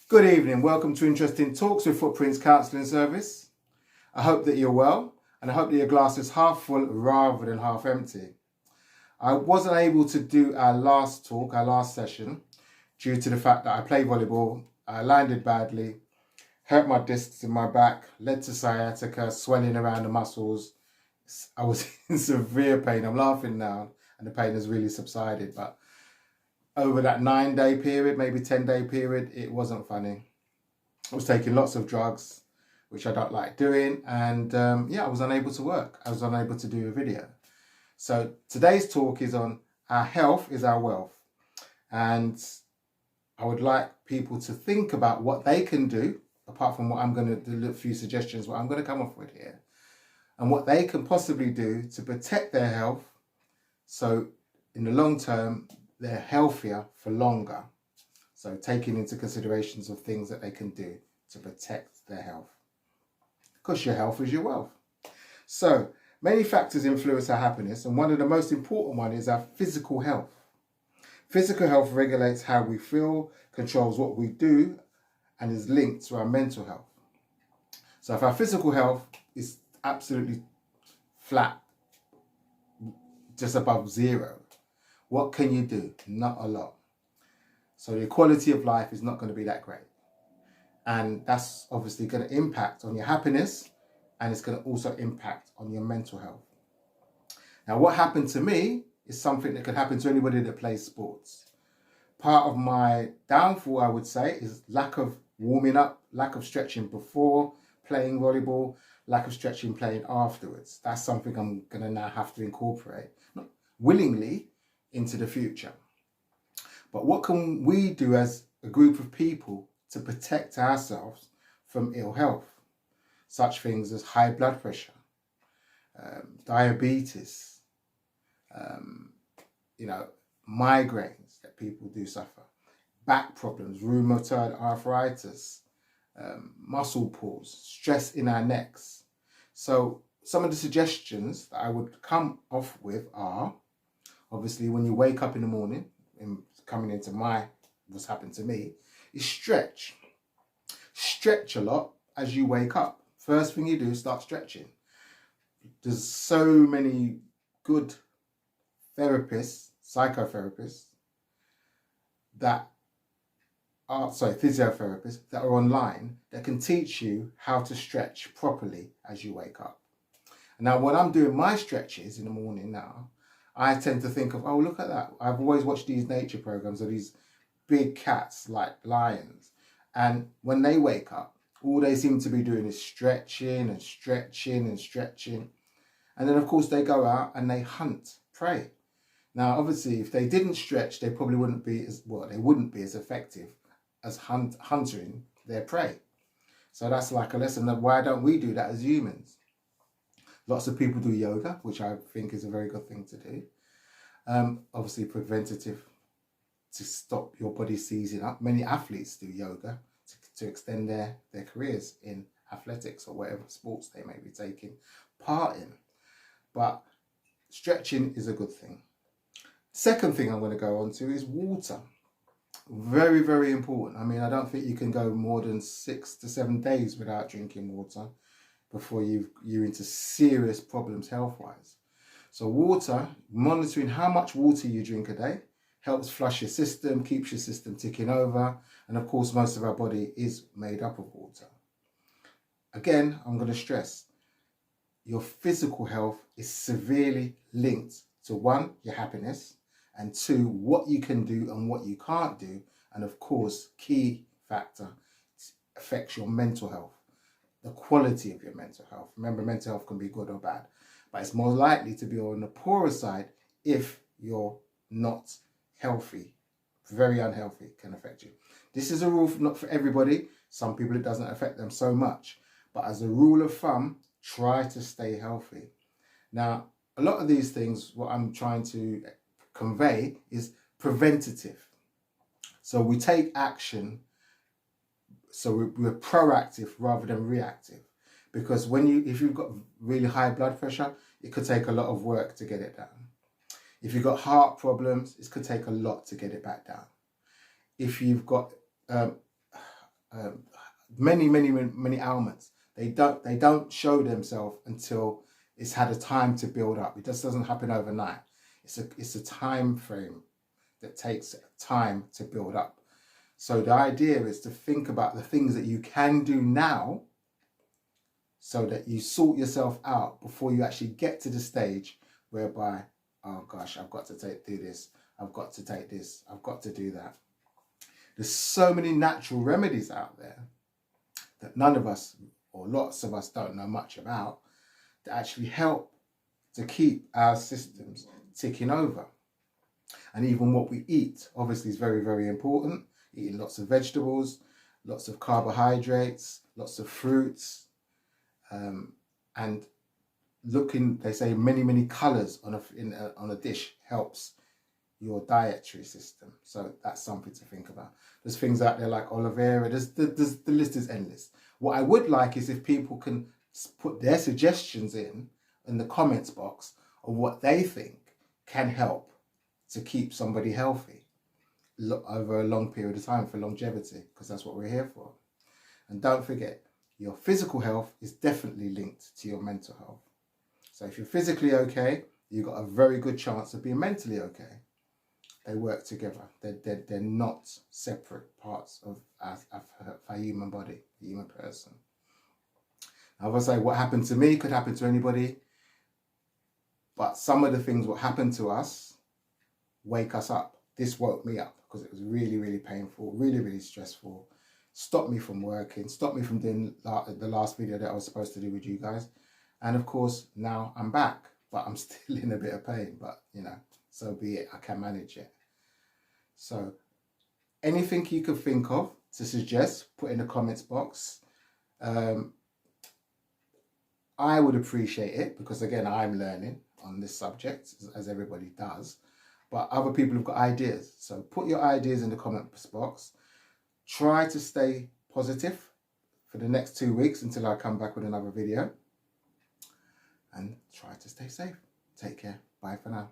Good evening. Welcome to Interesting Talks with Footprints Counselling Service. I hope that you're well and I hope that your glass is half full rather than half empty. I wasn't able to do our last session, due to the fact that I played volleyball, I landed badly, hurt my discs in my back, led to sciatica, swelling around the muscles. I was in severe pain. I'm laughing now and the pain has really subsided, but over that 9-day period, maybe 10-day period, it wasn't funny. I was taking lots of drugs, which I don't like doing, and I was unable to work. I was unable to do a video. So today's talk is on our health is our wealth, and I would like people to think about what they can do, apart from what I'm going to do, a few suggestions, what I'm going to come up with here, and what they can possibly do to protect their health, so in the long term, they're healthier for longer. So taking into considerations of things that they can do to protect their health. Because your health is your wealth. So many factors influence our happiness, and one of the most important one is our physical health. Physical health regulates how we feel, controls what we do, and is linked to our mental health. So if our physical health is absolutely flat, just above zero, what can you do? Not a lot. So the quality of life is not going to be that great. And that's obviously going to impact on your happiness, and it's going to also impact on your mental health. Now, what happened to me is something that could happen to anybody that plays sports. Part of my downfall, I would say, is lack of warming up, lack of stretching before playing volleyball, lack of stretching playing afterwards. That's something I'm going to now have to incorporate, not willingly, into the future. But what can we do as a group of people to protect ourselves from ill health? Such things as high blood pressure, diabetes, migraines that people do suffer, back problems, rheumatoid arthritis, muscle pulls, stress in our necks. So some of the suggestions that I would come off with are, obviously, when you wake up in the morning, and coming into what's happened to me, is stretch. Stretch a lot as you wake up. First thing you do is start stretching. There's so many good therapists, psychotherapists, physiotherapists that are online that can teach you how to stretch properly as you wake up. Now, when I'm doing my stretches in the morning now, I tend to think of, oh, look at that. I've always watched these nature programs of these big cats like lions. And when they wake up, all they seem to be doing is stretching and stretching and stretching. And then, of course, they go out and they hunt prey. Now, obviously, if they didn't stretch, they probably wouldn't be as effective as hunting their prey. So that's like a lesson of why don't we do that as humans? Lots of people do yoga, which I think is a very good thing to do. Obviously preventative, to stop your body seizing up. Many athletes do yoga to extend their careers in athletics or whatever sports they may be taking part in. But stretching is a good thing. Second thing I'm going to go on to is water. Very, very important. I mean, I don't think you can go more than 6 to 7 days without drinking water before you're into serious problems health-wise. So water, monitoring how much water you drink a day, helps flush your system, keeps your system ticking over. And of course, most of our body is made up of water. Again, I'm going to stress, your physical health is severely linked to 1, your happiness, and 2, what you can do and what you can't do. And of course, key factor, affects your mental health, the quality of your mental health. Remember, mental health can be good or bad, but it's more likely to be on the poorer side if you're not healthy. Very unhealthy can affect you. This is a rule not for everybody. Some people it doesn't affect them so much, but as a rule of thumb, try to stay healthy. Now, a lot of these things, what I'm trying to convey is preventative. So we take action. So we're proactive rather than reactive, because if you've got really high blood pressure, it could take a lot of work to get it down. If you've got heart problems, it could take a lot to get it back down. If you've got many ailments. They don't show themselves until it's had a time to build up. It just doesn't happen overnight. It's a time frame that takes time to build up. So the idea is to think about the things that you can do now, so that you sort yourself out before you actually get to the stage whereby, oh gosh, I've got to do this, I've got to take this, I've got to do that. There's so many natural remedies out there that none of us, or lots of us, don't know much about, that actually help to keep our systems ticking over. And even what we eat, obviously, is very, very important. Eating lots of vegetables, lots of carbohydrates, lots of fruits, and looking, they say many colours on a dish helps your dietary system. So that's something to think about. There's things out there like aloe vera. The list is endless. What I would like is if people can put their suggestions in the comments box of what they think can help to keep somebody healthy over a long period of time, for longevity, because that's what we're here for. And don't forget, your physical health is definitely linked to your mental health. So if you're physically okay, you've got a very good chance of being mentally okay. They work together. They're not separate parts of a human body, a human person. Now, if I say what happened to me could happen to anybody, but some of the things what happened to us wake us up. This woke me up because it was really painful, really stressful. Stopped me from working, stopped me from doing the last video that I was supposed to do with you guys. And of course, now I'm back, but I'm still in a bit of pain, but you know, so be it, I can manage it. So anything you could think of to suggest, put in the comments box. I would appreciate it, because again, I'm learning on this subject, as everybody does, but other people have got ideas. So put your ideas in the comments box. Try to stay positive for the next 2 weeks until I come back with another video. And try to stay safe. Take care. Bye for now.